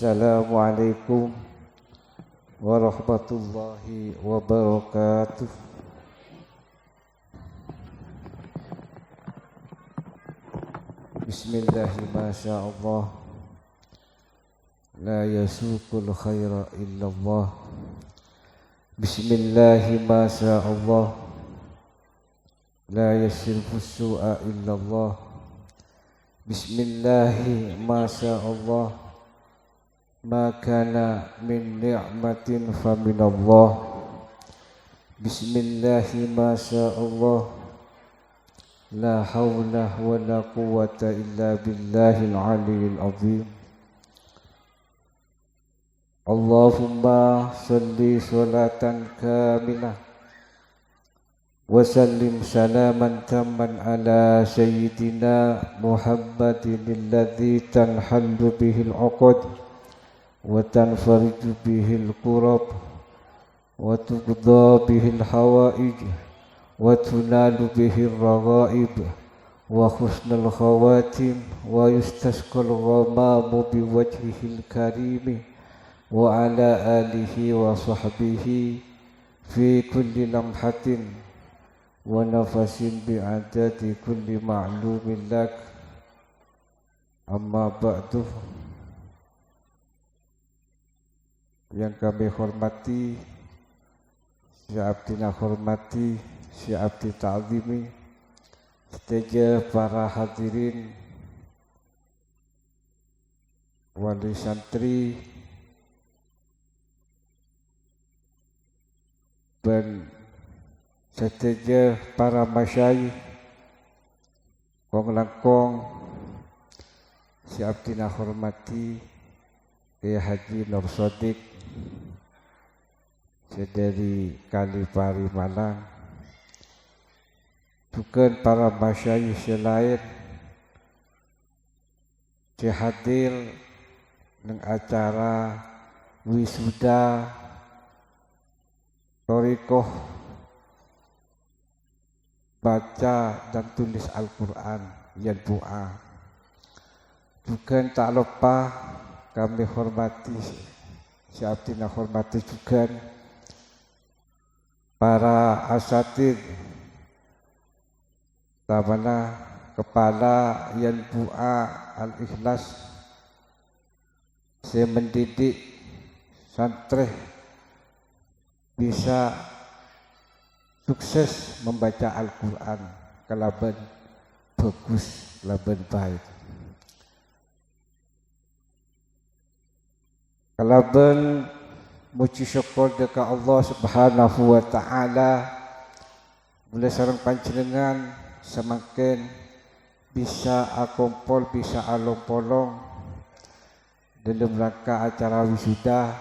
Assalamualaikum warahmatullahi wabarakatuh. Bismillahirrahmanirrahim. La yasuqul khaira illallah. Bismillahirrahmanirrahim. La yasrifus su'a illallah. Bismillahirrahmanirrahim. Ma kana min ni'matin faminallah. Bismillahirrahmanirrahim. La hawla wa la quwwata illa billahil aliyyil azim. Allahumma salli salatan kamilah wa sallim salaman tamman ala sayyidina Muhammadin alladhi tanhallu bihil 'uqad wa tanfariju bihil kurab wa tuqda bihil hawaij wa tunalu bihil raghaib wa husnul khawatim wa yustasqal ghamamu biwajhihil karim wa ala alihi wa sahbihi fi kulli lamhatin wa nafasin bi'adadi kulli ma'lumin lak. Amma ba'du. Yang kami hormati, Syekh Abdina hormati, Syekh Abdi ta'zimi, seteja para hadirin, wali santri, dan seteja para masyayikh, kong langkong, Syekh Abdina hormati, Kiai Haji Nur Shodiq dari Kalipari Malang, juga para masyayikh lain yang hadir dengan acara wisuda thariqah baca dan tulis Al-Quran yang doa. Juga tak lupa kami hormati, Syekh Abdina hormati juga para asatidz, tamana kepala yang doa Al-Ikhlas, saya mendidik santri bisa sukses membaca Al-Quran kalaban bagus, kalaban baik. Kalaban muji syukur dekat Allah Subhanahu wa taala, boleh sareng panjenengan semakin bisa akumpul, bisa along-polong dalam rangka acara wisuda.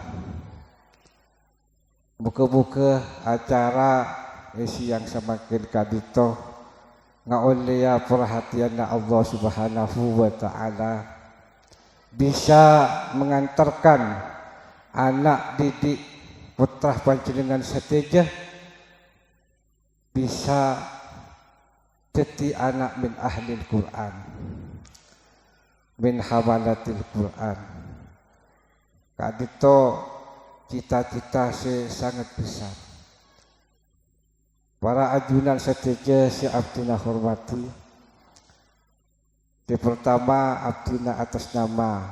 Muka-muka acara isi yang semakin kadito ngaulia perhatian Allah Subhanahu wa taala, bisa mengantarkan anak didik putra panjenengan seteja bisa jadi anak min ahlil Quran, min hawalatil Quran. Kadito cita-cita sangat besar. Para ajunan seteja Syekh Abdina hormati. Yang pertama, Abdina atas nama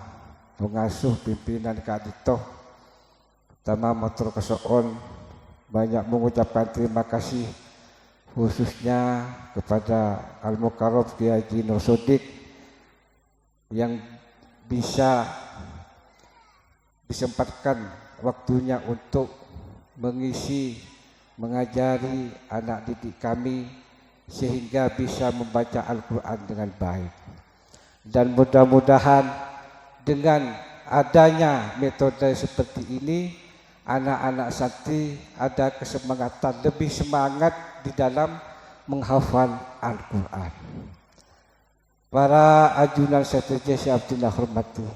pengasuh pimpinan kadito, pertama motor kesoon banyak mengucapkan terima kasih khususnya kepada Al-Mukarram Kiai Haji Nur Shodiq yang bisa disempatkan waktunya untuk mengisi, mengajari anak didik kami sehingga bisa membaca Al-Quran dengan baik. Dan mudah-mudahan dengan adanya metode seperti ini, anak-anak santri ada kesemangatan, lebih semangat di dalam menghafal Al-Quran. Para ajunan seteja Syekh Abdina hormati.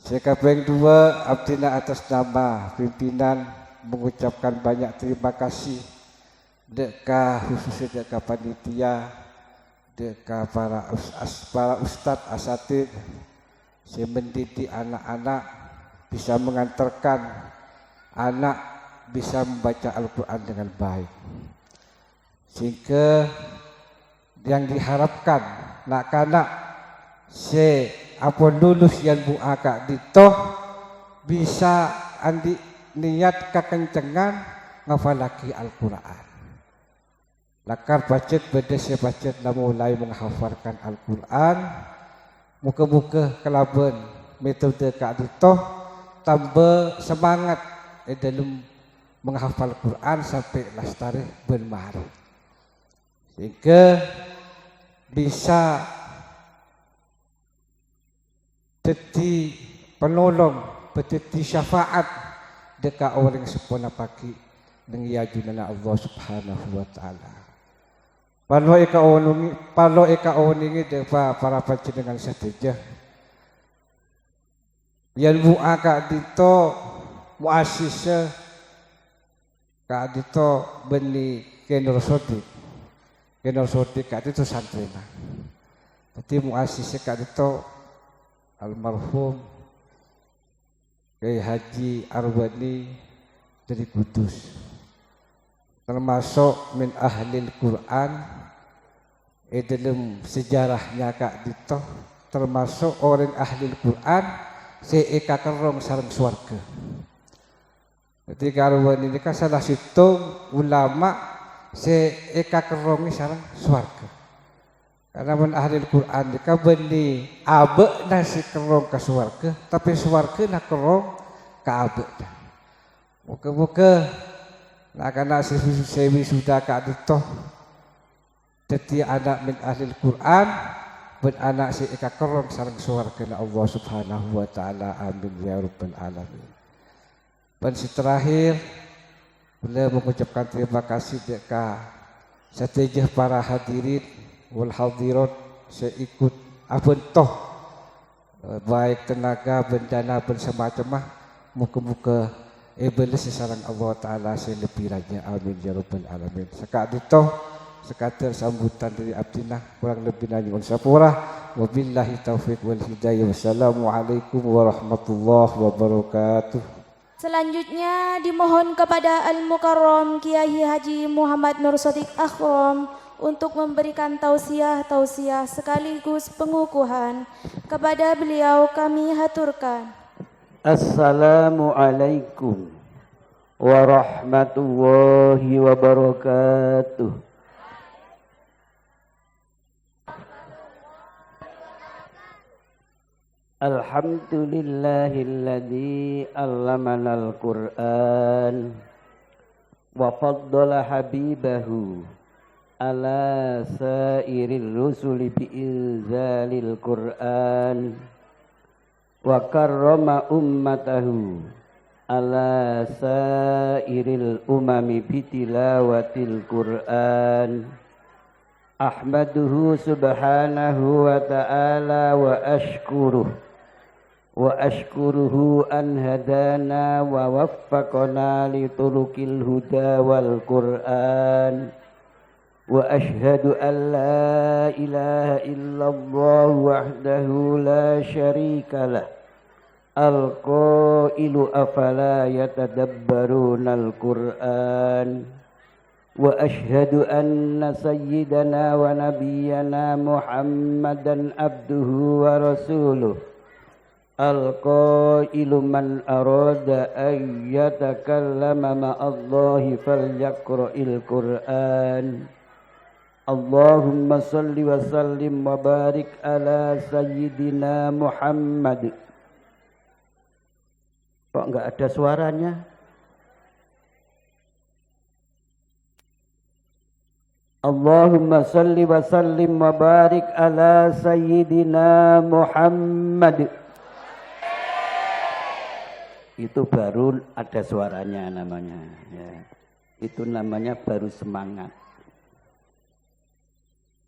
Sekapeng dua, Abdina atas nama pimpinan mengucapkan banyak terima kasih deka khususnya deka panitia, deka para ustadz asatidz, saya mendidik anak-anak bisa mengantarkan anak bisa membaca Al-Quran dengan baik. Sehingga yang diharapkan nak-nak se apa lulus yang buaka ditoh bisa andi niat kekencengan ngafalaki Al-Quran. Lakar bacet bedese bacet lah mulai menghafalkan Al-Quran. Muka-muka kelaban metode kak ditoh tambah semangat dalam menghafal Quran sampai lestari bermahar. Sehingga bisa jadi penolong, jadi syafaat dekat orang sepona pagi dengan yajunana Allah Subhanahu wa taala. Palo eka oningi depa para panjenengan sadeja. Yang bu'a kak dito muasisa kak dito beni Kenur Sodik kak dito santrina. Tapi muasisa kak dito almarhum Kiai Haji Arwani dari Kudus. Termasuk min ahlil Quran. Dalam sejarahnya kak dito termasuk orang ahli Quran seeka kerong sarang swarga. Jadi karuan ini kan salah satu ulama seeka kerong sarang swarga. Karena men ahli Quran dika beli abe nasi kerong ke swarga, tapi swarga nak kerong ke abe. Muka-muka nak kena sewi sudah kak dito. Jadi anak min ahli Quran ben anak si eka kerong sareng swarga Allah Subhanahu wa taala. Amin ya rabbal alamin. Dan terakhir beliau mengucapkan terima kasih dekat setejah para hadirin wal hadirat seikut abentoh baik tenaga bendana bersemacam muka-muka iblis sareng Allah taala selebih raja. Amin ya rabbal alamin. Sekak ditoh sekater sambutan dari abdina kurang lebih nanya unsapurah wabillahi taufiq wal hidayah. Wassalamualaikum warahmatullahi wabarakatuh. Selanjutnya dimohon kepada Al-Mukarram Kiai Haji Muhammad Nur Sodik Akhrom untuk memberikan tausiah sekaligus pengukuhan. Kepada beliau kami haturkan. Assalamualaikum warahmatullahi wabarakatuh. Alhamdulillahilladzi allamana al-Qur'an wa faddala habibahu ala sairil rusuli bi'inzalil Qur'an wa karrama ummatahu ala sairil umami bitilawatil Qur'an. Ahmaduhu subhanahu wa ta'ala wa ashkuruhu an hadana wa waffaqana li turukil huda wal Qur'an wa ashhadu an la ilaha illallah wahdahu la syarika lah al-qailu afala yatadabbaruna al-Qur'an wa ashhadu anna sayyidana wa nabiyyana Muhammadan abduhu wa rasuluh al-qailu man arada an yatakallama ma'allahi falyaqra'il Qur'an. Allahumma salli wa sallim wa barik ala sayyidina Muhammad. Kok enggak ada suaranya? Allahumma salli wa sallim wa barik ala sayyidina Muhammad. Itu baru ada suaranya namanya ya. Itu namanya baru semangat.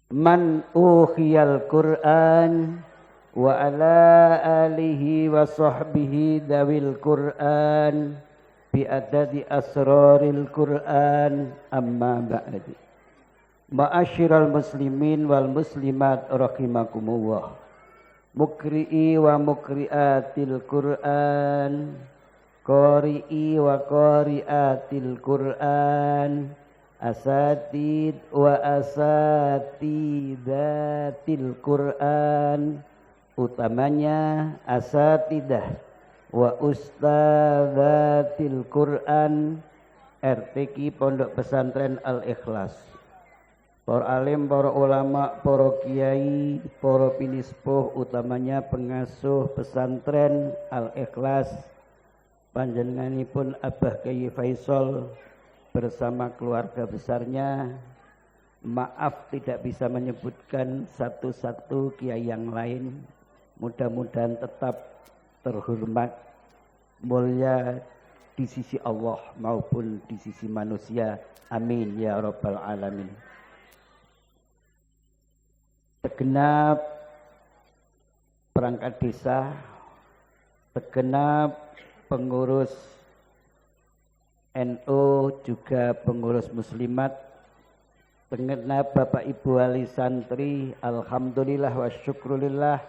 Man ukhiyal Qur'an wa ala alihi wa sahbihi dawil Qur'an bi adadi asraril Qur'an amma ba'di. Ma'asyiral muslimin wal muslimat rahimakumullah. mukri'i wa mukri'atil Qur'an, qari'i wa qari'atil Qur'an, asatid wa asatidatil Qur'an, utamanya asatidah wa ustadzatil Qur'an, RTQ Pondok Pesantren Al-Ikhlas. Para alim, para ulama, para kiai, para pinispuh, utamanya pengasuh pesantren Al-Ikhlas, panjenenganipun Abah Kyai Faisal bersama keluarga besarnya. Maaf tidak bisa menyebutkan satu-satu kiai yang lain. Mudah-mudahan tetap terhormat, mulia di sisi Allah maupun di sisi manusia. Amin ya rabbal alamin. Segenap perangkat desa, segenap pengurus NU, juga pengurus muslimat, segenap Bapak Ibu wali santri, alhamdulillah wa syukrulillah,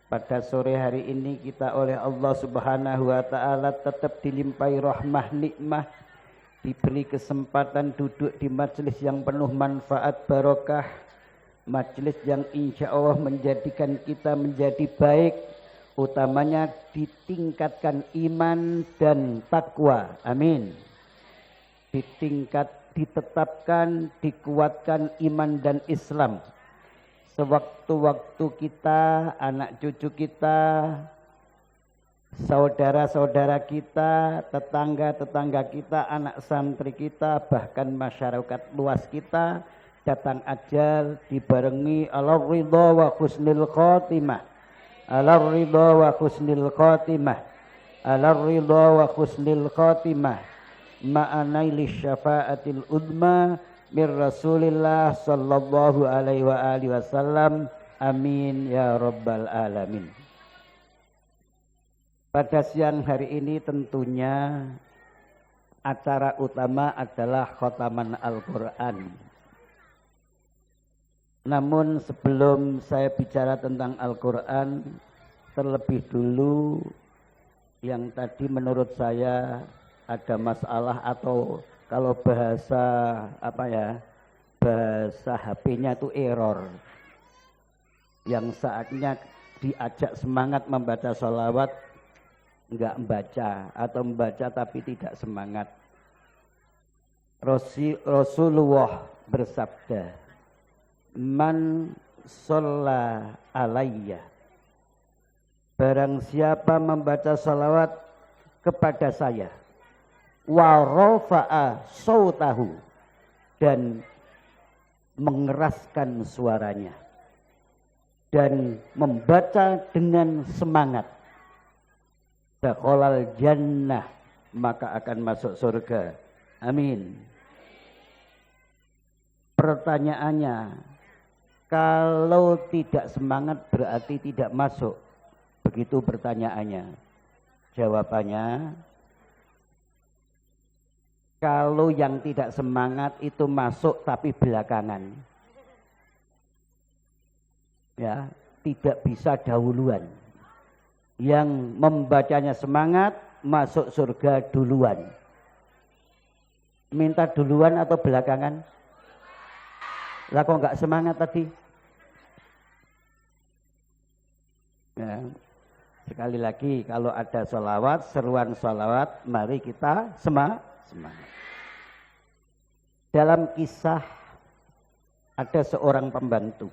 pada sore hari ini kita oleh Allah Subhanahu wa taala tetap dilimpahi rahmah nikmah, diberi kesempatan duduk di majelis yang penuh manfaat barokah, majelis yang insya Allah menjadikan kita menjadi baik, utamanya ditingkatkan iman dan takwa. Amin. Ditetapkan, dikuatkan iman dan Islam. Sewaktu-waktu kita, anak cucu kita, saudara-saudara kita, tetangga-tetangga kita, anak santri kita, bahkan masyarakat luas kita, datang ajal dibarengi ala ridha wa husnil khotimah, ala ridha wa husnil khotimah, ala ridha wa husnil khotimah, ma'anaili syafaatil udma mir Rasulillah sallallahu alaihi wa alihi wasallam. Amin ya rabbal alamin. Pada siang hari ini tentunya acara utama adalah khotaman Al-Qur'an. Namun sebelum saya bicara tentang Al-Quran, terlebih dulu yang tadi menurut saya ada masalah, atau kalau bahasa bahasa HP-nya itu error. Yang saatnya diajak semangat membaca sholawat, enggak membaca, atau membaca tapi tidak semangat. Rasulullah bersabda, man sholla alayya, barang siapa membaca salawat kepada saya, wa rafa'a sautahu, dan mengeraskan suaranya dan membaca dengan semangat, dakhalal jannah, maka akan masuk surga. Amin. Pertanyaannya, kalau tidak semangat berarti tidak masuk. Begitu pertanyaannya. Jawabannya, kalau yang tidak semangat itu masuk tapi belakangan. Ya, tidak bisa dahuluan. Yang membacanya semangat masuk surga duluan. Minta duluan atau belakangan? Lah kok enggak semangat tadi? Ya. Sekali lagi, kalau ada sholawat, seruan sholawat, mari kita semangat. Dalam kisah ada seorang pembantu.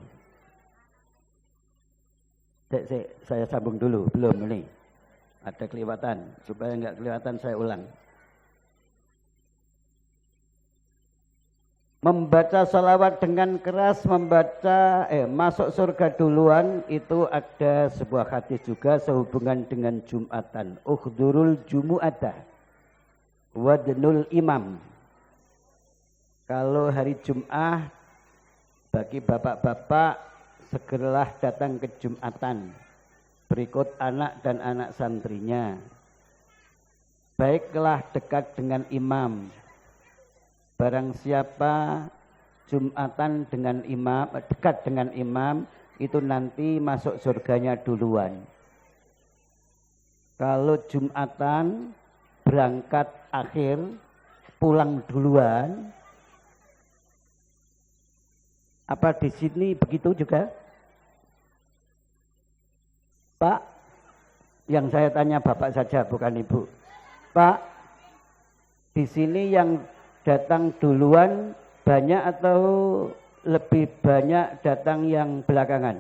Saya sambung dulu, belum ini. Ada kelewatan, supaya enggak kelewatan saya ulang. Membaca salawat dengan keras, masuk surga duluan, itu ada sebuah hadis juga sehubungan dengan Jumatan. Ukhdurul jumu'ata wadnul imam. Kalau hari Jum'ah, bagi bapak-bapak, segeralah datang ke Jumatan. Berikut anak dan anak santrinya. Baiklah dekat dengan imam. Barang siapa Jumatan dengan imam, dekat dengan imam, itu nanti masuk surganya duluan. Kalau Jumatan berangkat akhir, pulang duluan. Apa di sini begitu juga? Pak, yang saya tanya Bapak saja bukan Ibu. Pak, di sini yang datang duluan banyak atau lebih banyak datang yang belakangan?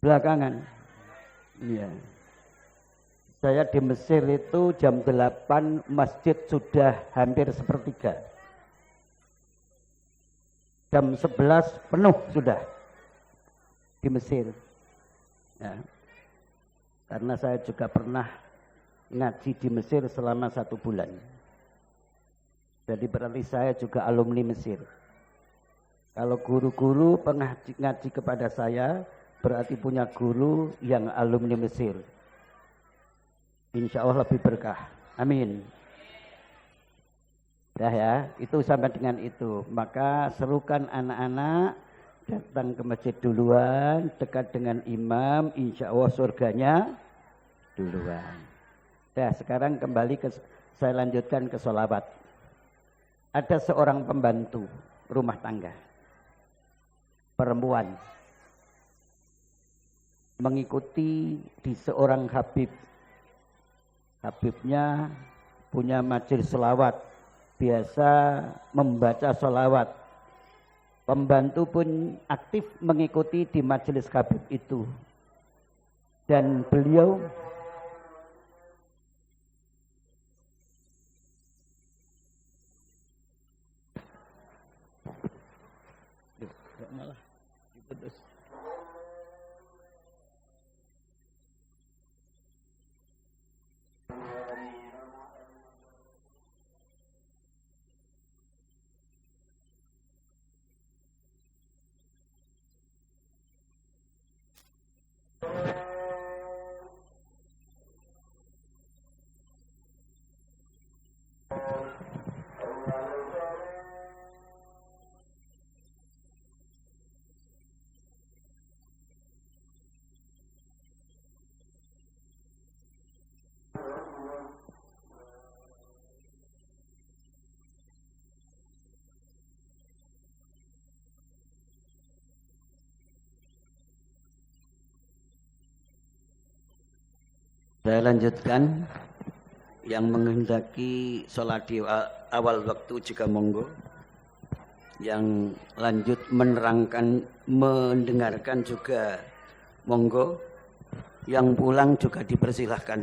Belakangan. Iya. Saya di Mesir itu jam 8 masjid sudah hampir sepertiga. Jam 11 penuh sudah di Mesir. Ya. Karena saya juga pernah ngaji di Mesir selama 1 bulan. Jadi berarti saya juga alumni Mesir. Kalau guru-guru pernah ngaji kepada saya, berarti punya guru yang alumni Mesir. Insya Allah lebih berkah. Amin. Dah ya, itu sampai dengan itu. Maka serukan anak-anak datang ke masjid duluan, dekat dengan imam, insya Allah surganya duluan. Dah, sekarang kembali saya lanjutkan ke sholawat. Ada seorang pembantu rumah tangga, perempuan, mengikuti di seorang habib. Habibnya punya majelis sholawat, biasa membaca sholawat. Pembantu pun aktif mengikuti di majelis habib itu. Dan beliau malah diputus. Saya lanjutkan, yang menghendaki sholat di awal waktu juga monggo, yang lanjut menerangkan, mendengarkan juga monggo, yang pulang juga dipersilahkan.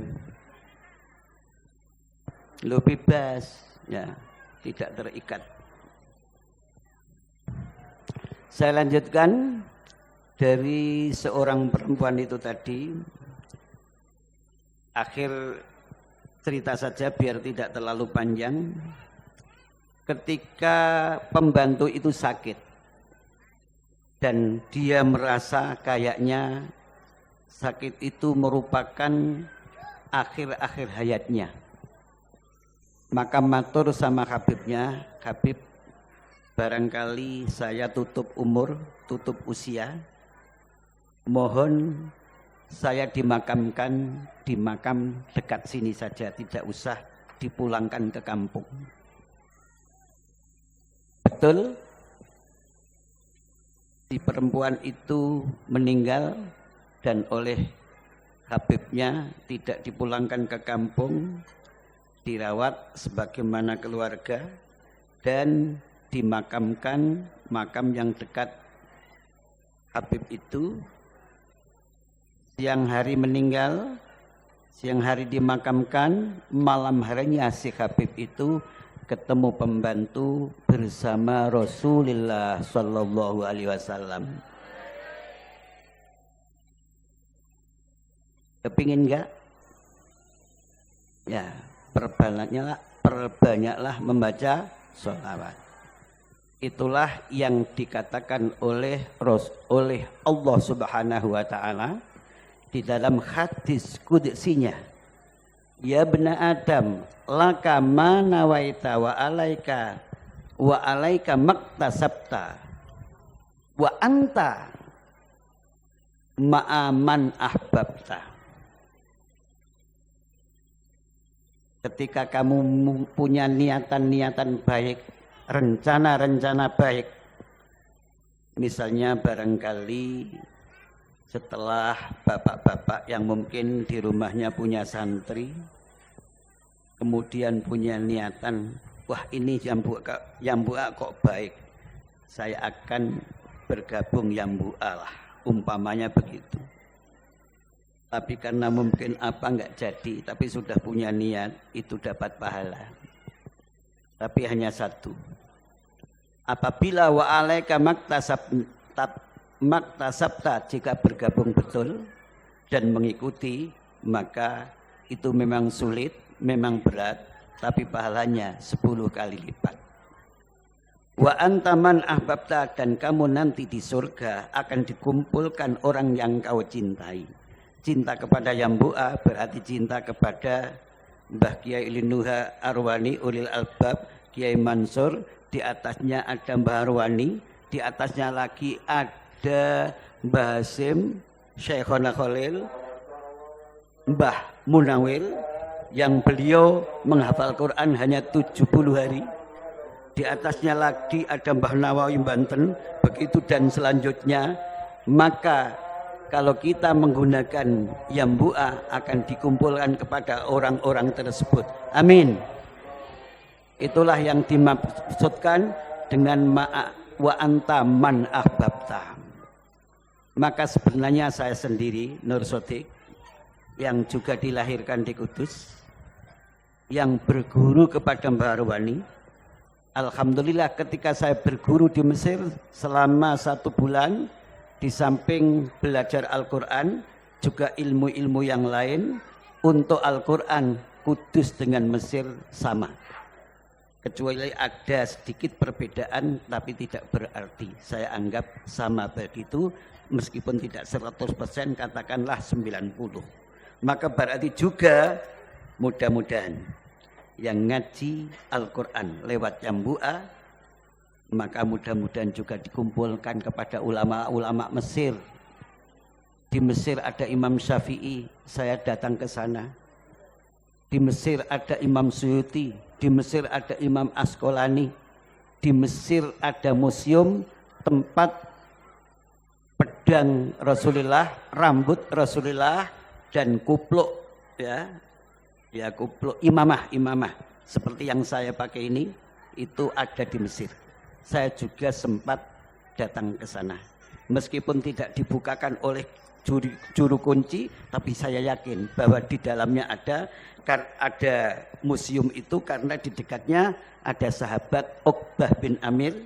Lo bebas, ya, tidak terikat. Saya lanjutkan dari seorang perempuan itu tadi. Akhir cerita saja biar tidak terlalu panjang. Ketika pembantu itu sakit dan dia merasa kayaknya sakit itu merupakan akhir-akhir hayatnya, maka matur sama Habibnya, Habib, barangkali saya tutup umur, tutup usia, mohon saya dimakamkan di makam dekat sini saja, tidak usah dipulangkan ke kampung. Betul, si perempuan itu meninggal dan oleh Habibnya tidak dipulangkan ke kampung, dirawat sebagaimana keluarga dan dimakamkan makam yang dekat Habib itu. Siang hari meninggal, siang hari dimakamkan, malam harinya si Habib itu ketemu pembantu bersama Rasulullah Sallallahu Alaihi Wasallam. Kepingin enggak? Ya, perbanyaklah membaca sholawat. Itulah yang dikatakan oleh Allah Subhanahu Wa Taala di dalam hadis kudusinya, ya bena Adam, laka ma nawaita wa alaika maktasabta Wa anta ma'aman ahbabta. Ketika kamu punya niatan-niatan baik, rencana-rencana baik, misalnya barangkali setelah bapak-bapak yang mungkin di rumahnya punya santri, kemudian punya niatan, wah ini Yambua kok baik, saya akan bergabung Yambua lah, umpamanya begitu. Tapi karena mungkin apa enggak jadi, tapi sudah punya niat, itu dapat pahala. Tapi hanya satu. Apabila wa alaika maktasabta, jika bergabung betul dan mengikuti, maka itu memang sulit, memang berat, tapi pahalanya 10 kali lipat. Wa antaman ahbabta, dan kamu nanti di surga akan dikumpulkan orang yang kau cintai. Cinta kepada Yambua berarti cinta kepada Mbah Kiai Linuha Arwani Ulil Albab Kiai Mansur, di atasnya ada Mbah Arwani, di atasnya lagi ada Mbah Hasim, Syekhona Khalil, Mbah Munawil yang beliau menghafal Quran hanya 70 hari. Di atasnya lagi ada Mbah Nawawi Banten, begitu dan selanjutnya. Maka kalau kita menggunakan Yambua akan dikumpulkan kepada orang-orang tersebut. Amin. Itulah yang dimaksudkan dengan wa anta man ahbabta. Maka sebenarnya saya sendiri, Nur Sodik, yang juga dilahirkan di Kudus, yang berguru kepada Mbah Arwani. Alhamdulillah ketika saya berguru di Mesir selama 1 bulan, di samping belajar Al-Quran, juga ilmu-ilmu yang lain. Untuk Al-Quran, Kudus dengan Mesir sama. Kecuali ada sedikit perbedaan, tapi tidak berarti. Saya anggap sama begitu, meskipun tidak 100%, katakanlah 90. Maka berarti juga mudah-mudahan yang ngaji Al-Quran lewat Yambua, maka mudah-mudahan juga dikumpulkan kepada ulama-ulama Mesir. Di Mesir ada Imam Syafi'i, saya datang ke sana. Di Mesir ada Imam Suyuti, di Mesir ada Imam Asqalani, di Mesir ada museum tempat pedang Rasulullah, rambut Rasulullah, dan kupluk, ya kupluk imamah seperti yang saya pakai ini, itu ada di Mesir. Saya juga sempat datang ke sana. Meskipun tidak dibukakan oleh juru kunci, tapi saya yakin bahwa di dalamnya ada museum itu, karena di dekatnya ada sahabat Uqbah bin Amir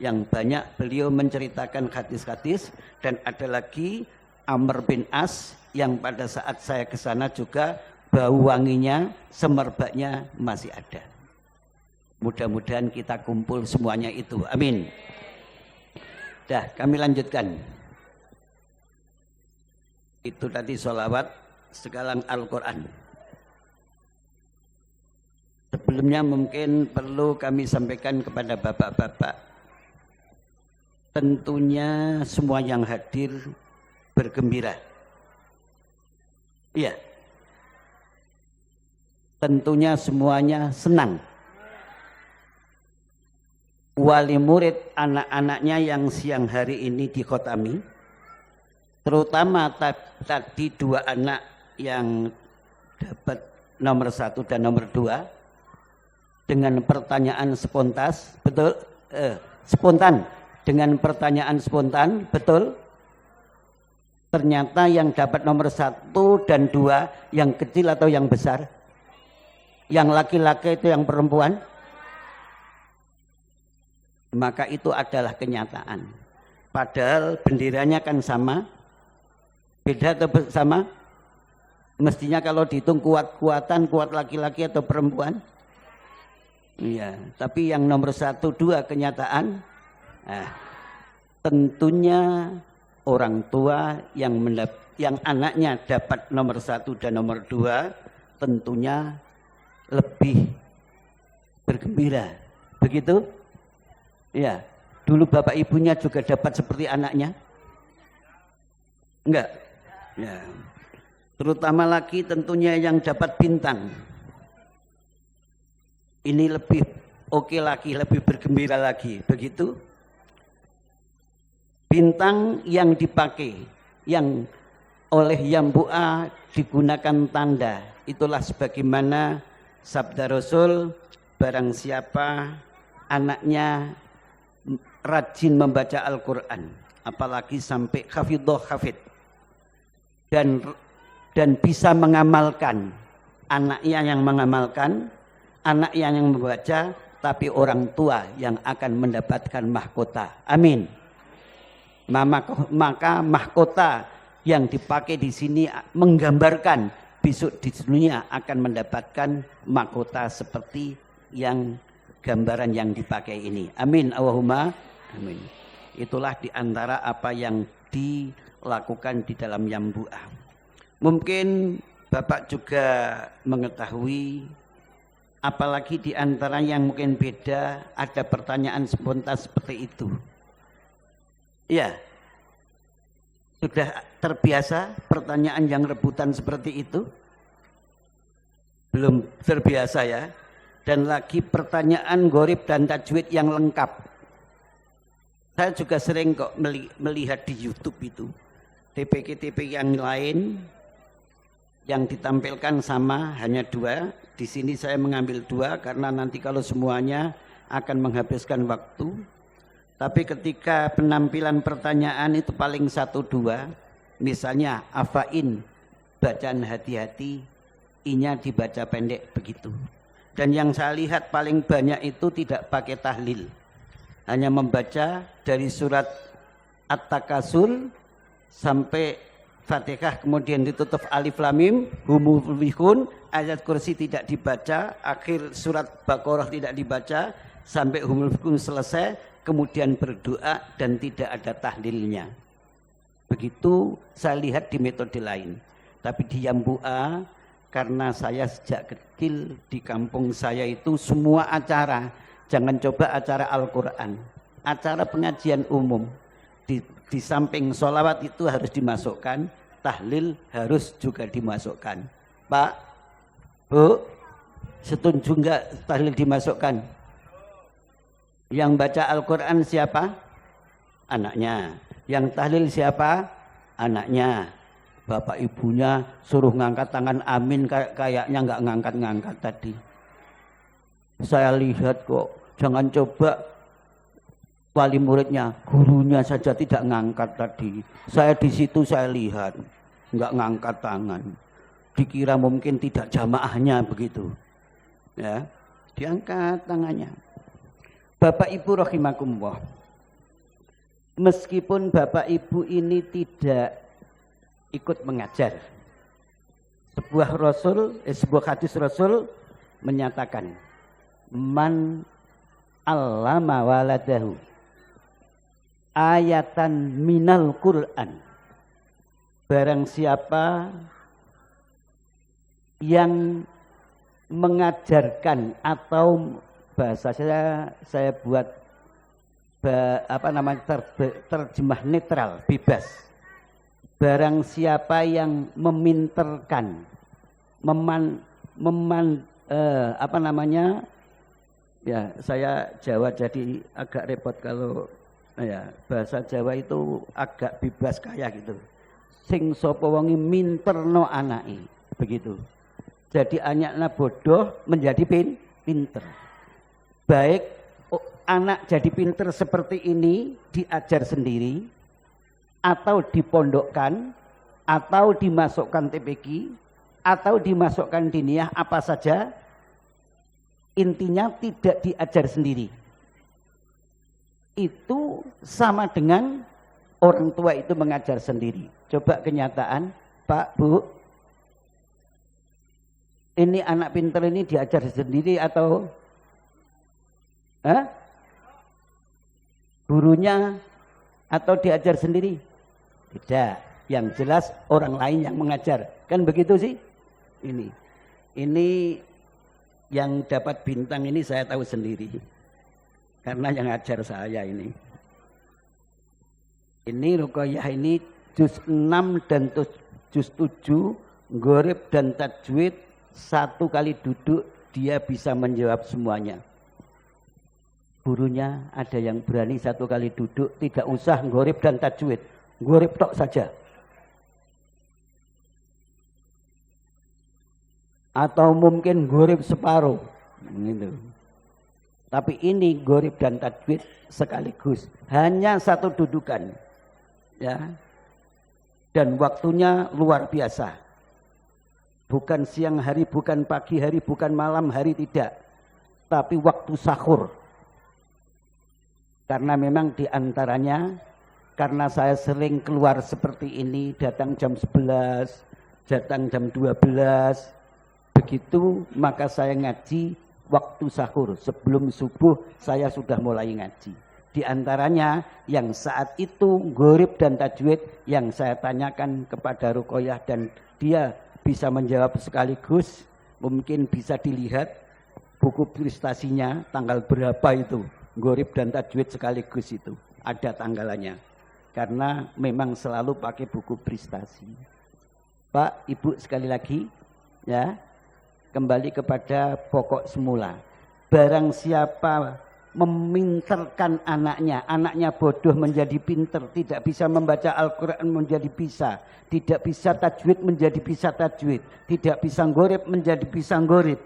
yang banyak beliau menceritakan hadis-hadis, dan ada lagi Amr bin As yang pada saat saya ke sana juga bau wanginya, semerbaknya masih ada. Mudah-mudahan kita kumpul semuanya itu. Amin. Dah, kami lanjutkan. Itu tadi sholawat segalang Al-Quran. Sebelumnya mungkin perlu kami sampaikan kepada bapak-bapak. Tentunya semua yang hadir bergembira. Iya. Tentunya semuanya senang. Wali murid anak-anaknya yang siang hari ini dikhotami, terutama tadi 2 anak yang dapat nomor 1 dan nomor 2 dengan pertanyaan spontan, betul? Spontan, dengan pertanyaan spontan, betul? Ternyata yang dapat nomor 1 dan 2 yang kecil atau yang besar? Yang laki-laki itu yang perempuan? Maka itu adalah kenyataan. Padahal benderanya kan sama. Beda atau sama? Mestinya kalau dihitung kuat-kuatan, kuat laki-laki atau perempuan? Iya, tapi yang nomor 1, 2 kenyataan. Nah, tentunya orang tua yang anaknya dapat nomor 1 dan nomor 2 tentunya lebih bergembira. Begitu? Ya, dulu bapak ibunya juga dapat seperti anaknya? Enggak. Ya. Terutama lagi tentunya yang dapat bintang. Ini lebih oke lagi, lebih bergembira lagi. Begitu? Bintang yang dipakai, yang oleh Yambu'a digunakan tanda. Itulah sebagaimana sabda Rasul, barang siapa anaknya rajin membaca Al-Quran, apalagi sampai hafidhoh hafid, dan bisa mengamalkan, anaknya yang mengamalkan, anaknya yang membaca, tapi orang tua yang akan mendapatkan mahkota. Amin. Maka mahkota yang dipakai di sini menggambarkan besok di dunia akan mendapatkan mahkota seperti yang gambaran yang dipakai ini. Amin. Allahumma amin. Itulah diantara apa yang dilakukan di dalam Yambu'a. Mungkin Bapak juga mengetahui, apalagi di antara yang mungkin beda, ada pertanyaan spontan seperti itu. Ya, sudah terbiasa pertanyaan yang rebutan seperti itu? Belum terbiasa ya. Dan lagi pertanyaan gharib dan tajwid yang lengkap. Saya juga sering kok melihat di YouTube itu. TPK yang lain yang ditampilkan sama, hanya 2. Di sini saya mengambil 2 karena nanti kalau semuanya akan menghabiskan waktu. Tapi ketika penampilan pertanyaan itu paling 1-2, misalnya afain, bacaan hati-hati, inya dibaca pendek begitu. Dan yang saya lihat paling banyak itu tidak pakai tahlil, hanya membaca dari surat At-Takasur sampai Fatihah, kemudian ditutup alif lam mim, humul muflihun, ayat kursi tidak dibaca, akhir surat Baqarah tidak dibaca sampai humul muflihun selesai. Kemudian berdoa dan tidak ada tahlilnya. Begitu saya lihat di metode lain. Tapi di Yambu'a, karena saya sejak kecil di kampung saya itu semua acara, jangan coba acara Al-Quran, acara pengajian umum, di samping sholawat itu harus dimasukkan, tahlil harus juga dimasukkan. Pak, Bu, setuju enggak tahlil dimasukkan? Yang baca Al-Quran siapa? Anaknya. Yang tahlil siapa? Anaknya. Bapak ibunya suruh ngangkat tangan amin, kayaknya nggak ngangkat-ngangkat tadi. Saya lihat kok, jangan coba wali muridnya, gurunya saja tidak ngangkat tadi. Saya di situ saya lihat, nggak ngangkat tangan. Dikira mungkin tidak jamaahnya begitu. Ya, diangkat tangannya. Bapak Ibu rahimakumullah, meskipun Bapak Ibu ini tidak ikut mengajar, sebuah hadis Rasul menyatakan, man allama waladahu ayatan minal Qur'an, barang siapa yang mengajarkan, atau bahasa saya buat terjemah netral, bebas. Barang siapa yang meminterkan, ya saya Jawa jadi agak repot kalau ya bahasa Jawa itu agak bebas kaya gitu. Sing sapa wonge minterno anake, begitu. Jadi anaknya bodoh menjadi pinter. Baik anak jadi pinter seperti ini diajar sendiri, atau dipondokkan, atau dimasukkan TPQ, atau dimasukkan diniyah, apa saja, intinya tidak diajar sendiri. Itu sama dengan orang tua itu mengajar sendiri. Coba kenyataan, Pak, Bu, ini anak pinter ini diajar sendiri atau gurunya atau diajar sendiri? Tidak. Yang jelas orang lain yang mengajar. Kan begitu sih? Ini yang dapat bintang ini saya tahu sendiri. Karena yang ajar saya ini. Ini ruqyah ini juz 6 dan juz 7, gorib dan tajwid, satu kali duduk dia bisa menjawab semuanya. Gurunya ada yang berani satu kali duduk, tidak usah gorib dan tajwid, gorib tok saja. Atau mungkin gorib separuh, gitu. Tapi ini gorib dan tajwid sekaligus, hanya satu dudukan, ya. Dan waktunya luar biasa. Bukan siang hari, bukan pagi hari, bukan malam hari, tidak. Tapi waktu sahur. Karena memang diantaranya, karena saya sering keluar seperti ini, datang jam 11, datang jam 12, begitu maka saya ngaji waktu sahur. Sebelum subuh saya sudah mulai ngaji. Di antaranya yang saat itu gorib dan tajwid yang saya tanyakan kepada Ruqyah dan dia bisa menjawab sekaligus, mungkin bisa dilihat buku prestasinya tanggal berapa itu, gorib dan tajwid sekaligus itu, ada tanggalannya. Karena memang selalu pakai buku prestasi. Pak, Ibu sekali lagi, ya, kembali kepada pokok semula. Barang siapa meminterkan anaknya, anaknya bodoh menjadi pinter, tidak bisa membaca Al-Quran menjadi bisa, tidak bisa tajwid menjadi bisa tajwid, tidak bisa gorib menjadi bisa gorib.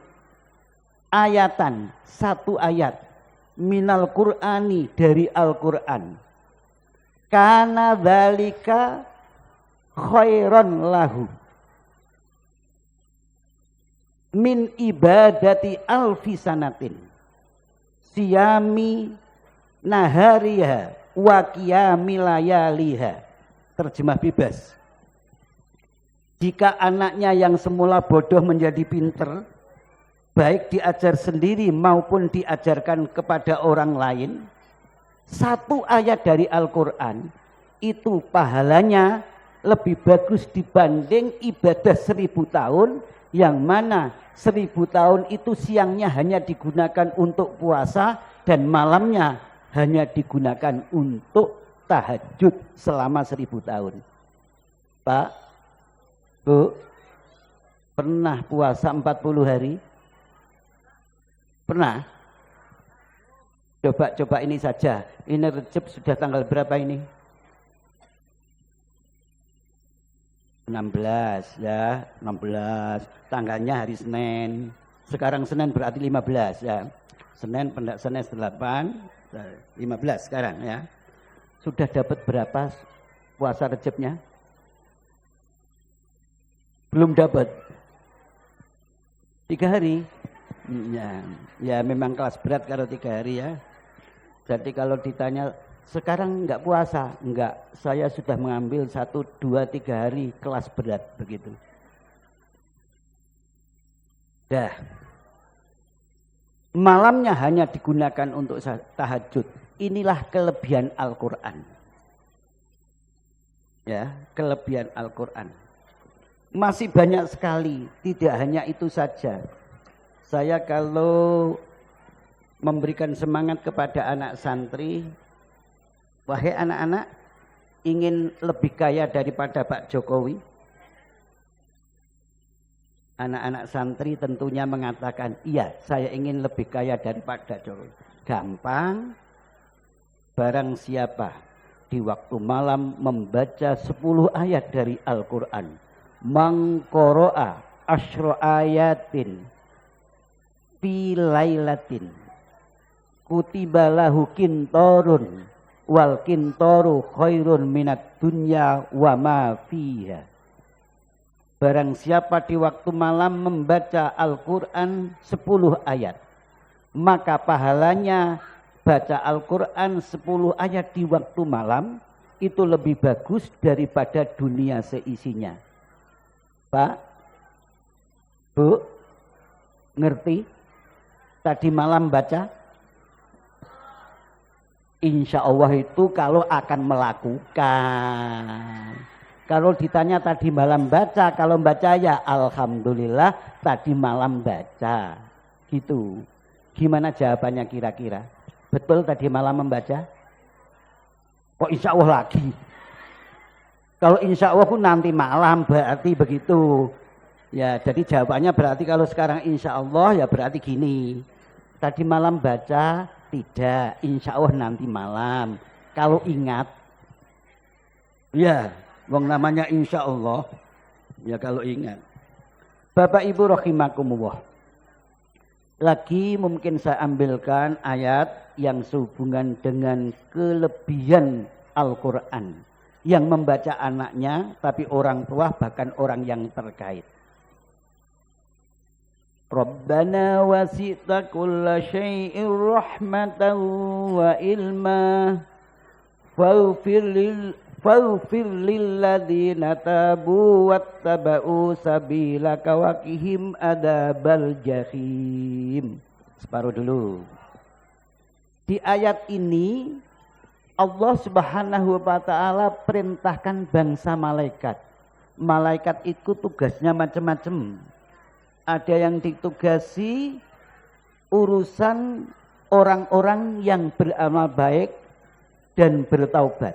Ayatan, satu ayat, minal Qur'ani, dari Al-Quran. Kana dzalika khairan lahu min ibadati alfi sanatin siyami nahariha wa qiyami layaliha. Terjemah bebas. Jika anaknya yang semula bodoh menjadi pinter, baik diajar sendiri maupun diajarkan kepada orang lain, satu ayat dari Al-Quran itu pahalanya lebih bagus dibanding ibadah 1000 tahun, yang mana 1000 tahun itu siangnya hanya digunakan untuk puasa dan malamnya hanya digunakan untuk tahajud selama 1000 tahun. Pak, Bu, pernah puasa 40 hari? Pernah? Coba ini saja. Ini Rejab sudah tanggal berapa ini? 16 ya, 16. Tanggalnya hari Senin. Sekarang Senin berarti 15 ya. Senin 8, 15 sekarang ya. Sudah dapat berapa puasa Rejabnya? Belum dapat. 3 hari. Ya memang kelas berat kalau 3 hari ya. Jadi kalau ditanya sekarang enggak puasa, enggak. Saya sudah mengambil 1, 2, 3 hari kelas berat begitu. Dah. Malamnya hanya digunakan untuk tahajud. Inilah kelebihan Al-Quran. Ya, kelebihan Al-Quran. Masih banyak sekali, tidak hanya itu saja. Saya kalau memberikan semangat kepada anak santri, wahai anak-anak, ingin lebih kaya daripada Pak Jokowi? Anak-anak santri tentunya mengatakan, iya, saya ingin lebih kaya daripada Jokowi. Gampang, barang siapa di waktu malam membaca 10 ayat dari Al-Quran, mangkoro'a asyro ayatin fi lailatin kutibalahu kintorun wal kintoru khairun minat dunya wa ma fiha. Barang siapa di waktu malam membaca Al-Quran 10 ayat, maka pahalanya baca Al-Quran 10 ayat di waktu malam itu lebih bagus daripada dunia seisinya. Pak, Bu, ngerti? Tadi malam baca? Insya Allah itu kalau akan melakukan. Kalau ditanya tadi malam baca, kalau baca ya alhamdulillah tadi malam baca. Gitu. Gimana jawabannya kira-kira? Betul tadi malam membaca? Kok insya Allah lagi? Kalau insya Allah pun nanti malam berarti begitu. Ya, jadi jawabannya berarti kalau sekarang insya Allah ya berarti gini. Tadi malam baca tidak, insya Allah nanti malam. Kalau ingat, ya, wong namanya insya Allah. Ya kalau ingat. Bapak Ibu rahimakumullah. Lagi mungkin saya ambilkan ayat yang sehubungan dengan kelebihan Al-Quran. Yang membaca anaknya, tapi orang tua bahkan orang yang terkait. Rabbana wasi'ta kulla syai'in rahmatan wa ilma faghfir lilladzina tabu wattaba'u sabilaka wa qihim adzabal jahim. Separuh dulu. Di ayat ini Allah Subhanahu wa taala perintahkan bangsa malaikat. Malaikat itu tugasnya macam-macam. Ada yang ditugasi urusan orang-orang yang beramal baik dan bertaubat.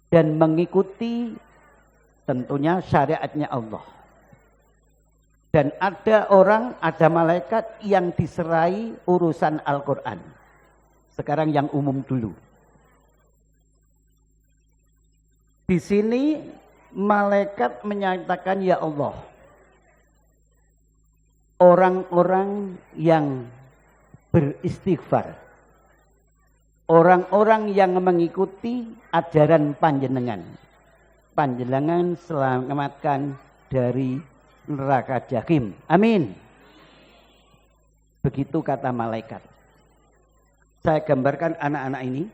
Dan mengikuti tentunya syariatnya Allah. Dan ada malaikat yang diserai urusan Al-Quran. Sekarang yang umum dulu. Di sini malaikat menyatakan ya Allah. Orang-orang yang beristighfar. Orang-orang yang mengikuti ajaran panjenengan. Panjenengan selamatkan dari neraka jahim. Amin. Begitu kata malaikat. Saya gambarkan anak-anak ini.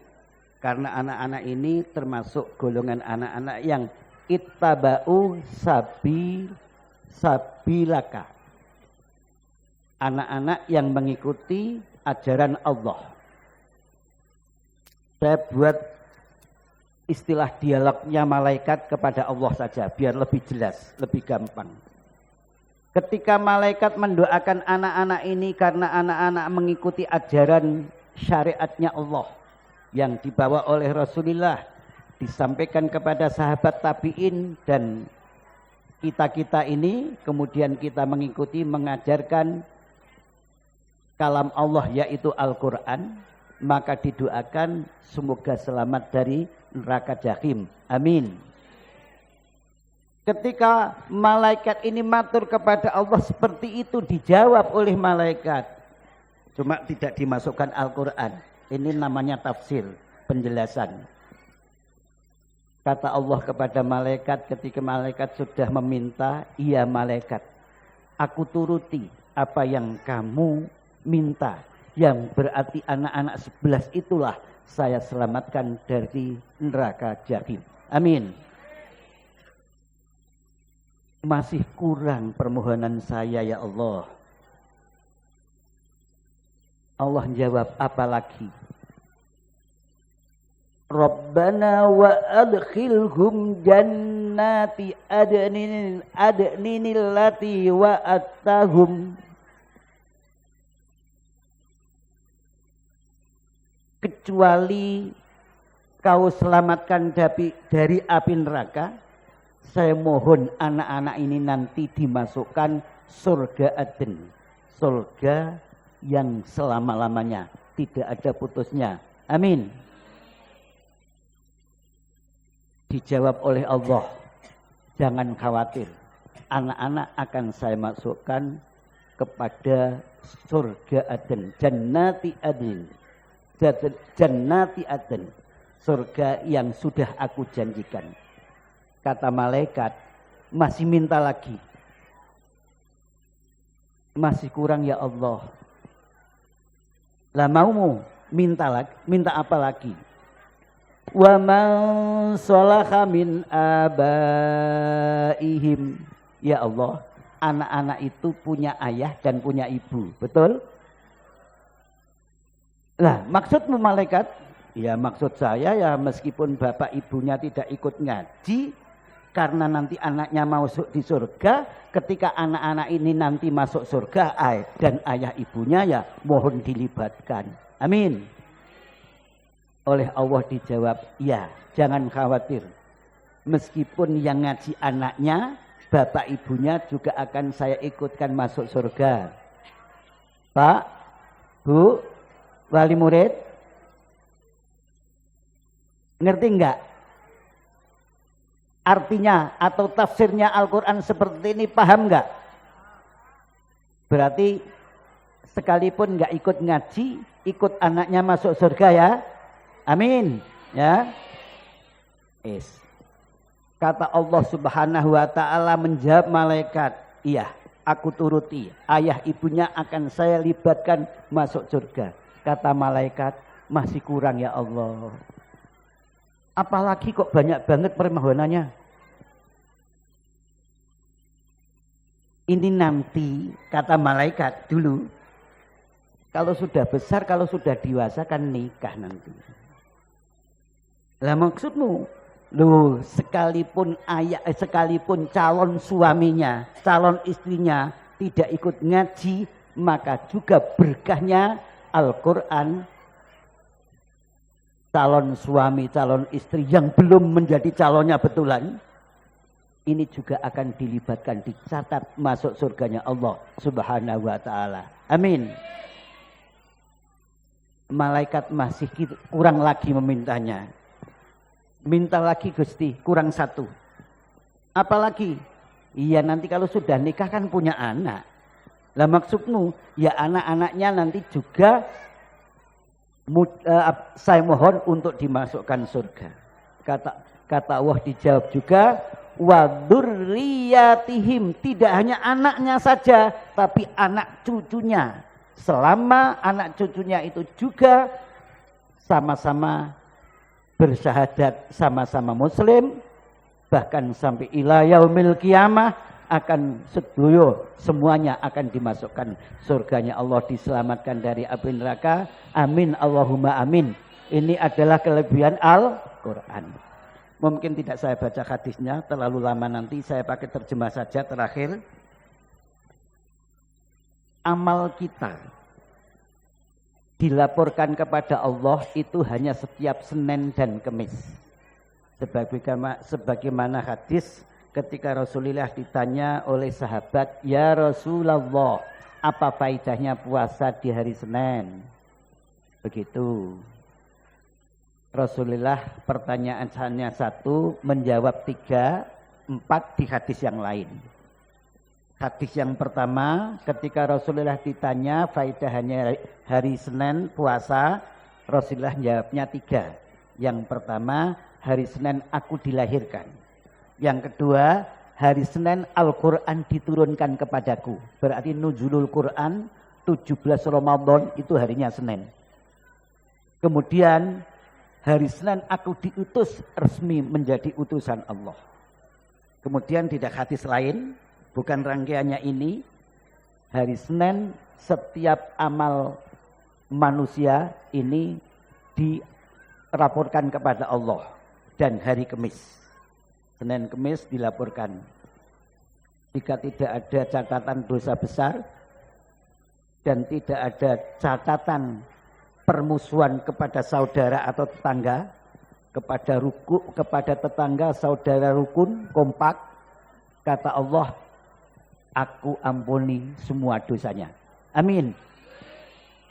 Karena anak-anak ini termasuk golongan anak-anak yang ittaba'u sabilaka. Anak-anak yang mengikuti ajaran Allah. Saya buat istilah dialognya malaikat kepada Allah saja biar lebih jelas, lebih gampang. Ketika malaikat mendoakan anak-anak ini karena anak-anak mengikuti ajaran syariatnya Allah yang dibawa oleh Rasulullah, disampaikan kepada sahabat tabi'in dan kita-kita ini, kemudian kita mengikuti, mengajarkan kalam Allah yaitu Al-Quran, maka didoakan semoga selamat dari neraka jahim. Amin. Ketika malaikat ini matur kepada Allah seperti itu, dijawab oleh malaikat. Cuma tidak dimasukkan Al-Quran. Ini namanya tafsir, penjelasan. Kata Allah kepada malaikat ketika malaikat sudah meminta, iya malaikat, aku turuti apa yang kamu minta. Yang berarti anak-anak 11 itulah saya selamatkan dari neraka jahim. Amin. Masih kurang permohonan saya ya Allah. Allah jawab apa lagi? Rabbana wa adkhilhum jannati adninil lati wa attahum. Kecuali kau selamatkan dari api neraka, saya mohon anak-anak ini nanti dimasukkan surga Aden. Surga yang selama-lamanya, tidak ada putusnya. Amin. Dijawab oleh Allah, jangan khawatir, anak-anak akan saya masukkan kepada surga Aden, jannati Aden, jannati Aden, surga yang sudah aku janjikan. Kata malaikat, masih minta lagi, masih kurang ya Allah. Lah maumu minta apa lagi? Wa man sholaha min abaihim. Ya Allah, anak-anak itu punya ayah dan punya ibu, betul? Lah maksudmu malaikat? Ya maksud saya ya meskipun bapak ibunya tidak ikut ngaji, karena nanti anaknya masuk di surga, ketika anak-anak ini nanti masuk surga dan ayah ibunya ya mohon dilibatkan. Amin. Oleh Allah dijawab, ya, jangan khawatir. Meskipun yang ngaji anaknya, bapak ibunya juga akan saya ikutkan masuk surga. Pak, Bu, wali murid, ngerti enggak? Artinya atau tafsirnya Al-Quran seperti ini, paham enggak? Berarti sekalipun enggak ikut ngaji, ikut anaknya masuk surga ya. Amin. Ya. Kata Allah Subhanahu wa taala menjawab malaikat, iya, aku turuti. Ayah ibunya akan saya libatkan masuk surga. Kata malaikat, masih kurang ya Allah. Apalagi kok banyak banget permohonannya. Ini nanti, kata malaikat dulu, kalau sudah besar, kalau sudah dewasa kan nikah nanti. Lah maksudmu, loh, sekalipun sekalipun calon suaminya, calon istrinya tidak ikut ngaji, maka juga berkahnya Al-Quran. Calon suami, calon istri yang belum menjadi calonnya betulan, ini juga akan dilibatkan, dicatat masuk surganya Allah Subhanahu wa taala. Amin. Malaikat masih kurang lagi memintanya. Minta lagi Gusti, kurang satu. Apalagi? Iya, nanti kalau sudah nikah kan punya anak. Lah maksudmu, ya anak-anaknya nanti juga saya mohon untuk dimasukkan surga. Kata Allah dijawab juga, wa dzurriyyatihim, tidak hanya anaknya saja, tapi anak cucunya. Selama anak cucunya itu juga sama-sama bersyahadat, sama-sama muslim, bahkan sampai ila yaumil qiyamah akan sedoyo semuanya akan dimasukkan surganya Allah, diselamatkan dari api neraka. Amin Allahumma amin. Ini adalah kelebihan Al-Quran. Mungkin tidak saya baca hadisnya, terlalu lama, nanti saya pakai terjemah saja terakhir. Amal kita dilaporkan kepada Allah itu hanya setiap Senin dan Kamis. Sebagaimana hadis ketika Rasulullah ditanya oleh sahabat, ya Rasulullah, apa faedahnya puasa di hari Senin? Begitu. Rasulullah pertanyaannya satu, menjawab 3, 4 di hadis yang lain. Hadis yang pertama, ketika Rasulullah ditanya faedahnya hari Senin puasa, Rasulullah jawabnya 3. Yang pertama, hari Senin aku dilahirkan. Yang kedua, hari Senin Al-Quran diturunkan kepadaku. Berarti nuzulul Quran 17 Ramadan itu harinya Senin. Kemudian hari Senin aku diutus resmi menjadi utusan Allah. Kemudian tidak hadis lain, bukan rangkaiannya ini, hari Senin setiap amal manusia ini dilaporkan kepada Allah. Dan hari Kamis, Senin Kamis dilaporkan. Jika tidak ada catatan dosa besar dan tidak ada catatan permusuhan kepada saudara atau tetangga, kepada tetangga, saudara rukun, kompak, kata Allah, aku ampuni semua dosanya. Amin.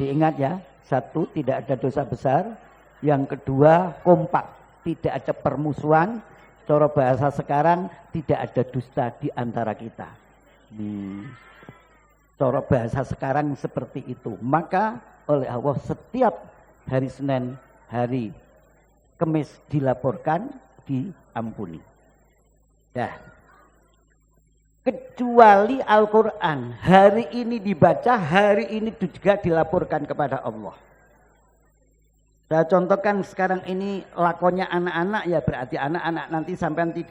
Diingat ya, satu, tidak ada dosa besar. Yang kedua, kompak, tidak ada permusuhan. Cara bahasa sekarang, tidak ada dusta di antara kita. Cara bahasa sekarang seperti itu. Maka oleh Allah setiap hari Senin, hari Kamis dilaporkan, diampuni. Dah. Kecuali Al-Quran, hari ini dibaca, hari ini juga dilaporkan kepada Allah. Saya contohkan sekarang ini lakonnya anak-anak, ya berarti anak-anak nanti sampai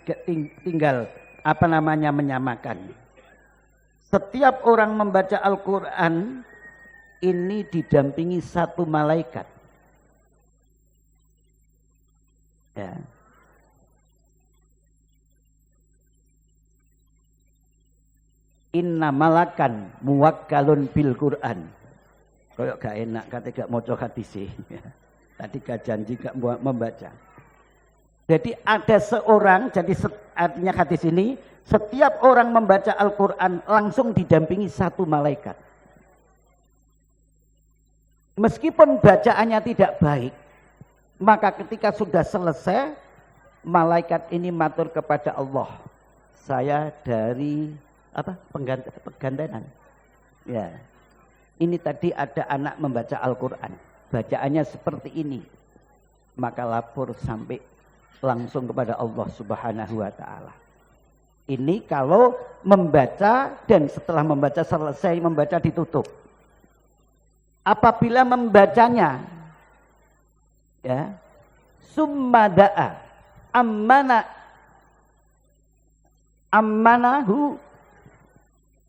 tinggal menyamakan. Setiap orang membaca Al-Quran ini didampingi satu malaikat. Ya. Inna malakan muwakkalun bil Quran. Kayak gak enak kata gak maca hadis. Tadi gak janji gak membaca. Jadi ada seorang, jadi artinya hadis ini, setiap orang membaca Al-Quran langsung didampingi satu malaikat. Meskipun bacaannya tidak baik, maka ketika sudah selesai, malaikat ini matur kepada Allah. Saya dari penggantian. Ya, ini tadi ada anak membaca Al-Quran, bacaannya seperti ini, maka lapor sampai langsung kepada Allah Subhanahu wa Ta'ala. Ini kalau membaca dan setelah membaca selesai membaca ditutup. Apabila membacanya, ya, summa da'a ammanahu